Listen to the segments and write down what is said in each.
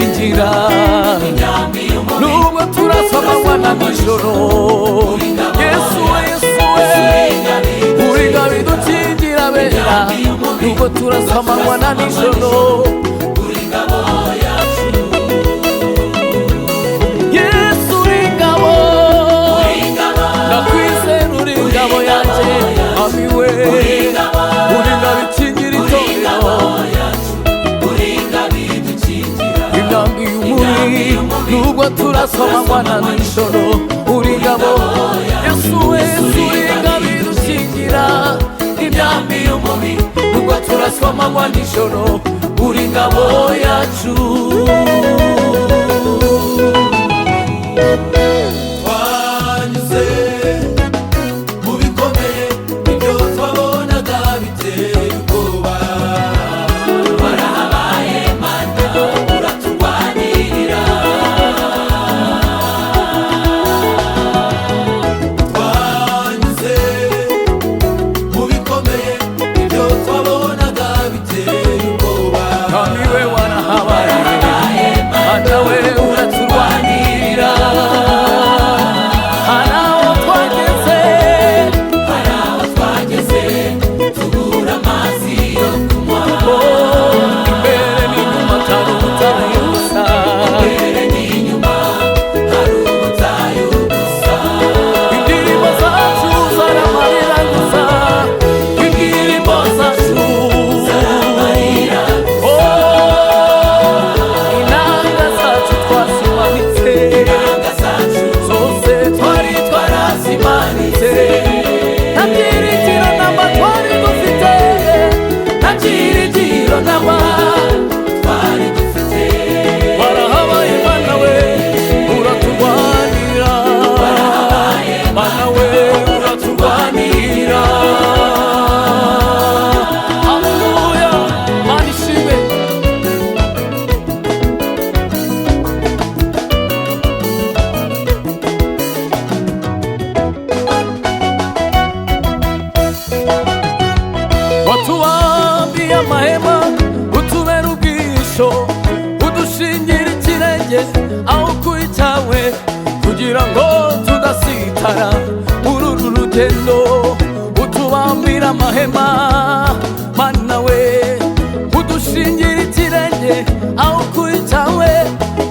dukingira, nubwo turasomanywa na nijoro. Yesu we, Yesu we, uri ngabe dukingira bera, nubwo turasomanywa na nijoro. Yesu uri ngabo, ndakwizera uri ngabo yanje, Mwami we, uri ngabe ikingira itorero, imyambi y'umuri, nubwo turasomanywa na nijoro. Uri ngabo, Yesu we, uri ngabe idukingira, imyambi y'umuri, nubwo turasomanywa nijoro. Uri ngabo yacu. Twanyuze mu bikomeye, ibyo twabonaga biteye ubwoba, warahabaye Mana, uraturwanirira. Twanyuze mu bikomeye, ibyo twabonaga biteye ubwoba, Mwami we warahabaye, Mana we uraturwanirira. Hari aho twageze, tubura amazi yo kunywa, imbere n'inyuma hari ubutayu gusa, imbere n'inyuma hari ubutayu gusa. indirimbo zacu zaramarira gusa, indirimbo zacu Zaramarira oh, inanga zacu twazimanitse, inanga zacu zose twari twarazimanitse. Nta byiringiro namba twari dufite, nta byiringiro namba. twari dufite, Warahabaye Mana we uraturwanira, Mana we uraturwanira. Haleluya, Mana ishimwe. Watubambiye amahema, utubera ubwisho, udushingira ikirenge aho kuri cyawe, kugira ngo tudasitara muri uru rugendo. Utubambira amahema, Mana we, udushingira ikirenge aho kuri cyawe,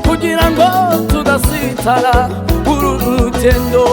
kugira ngo tudasitara muri uru rugendo.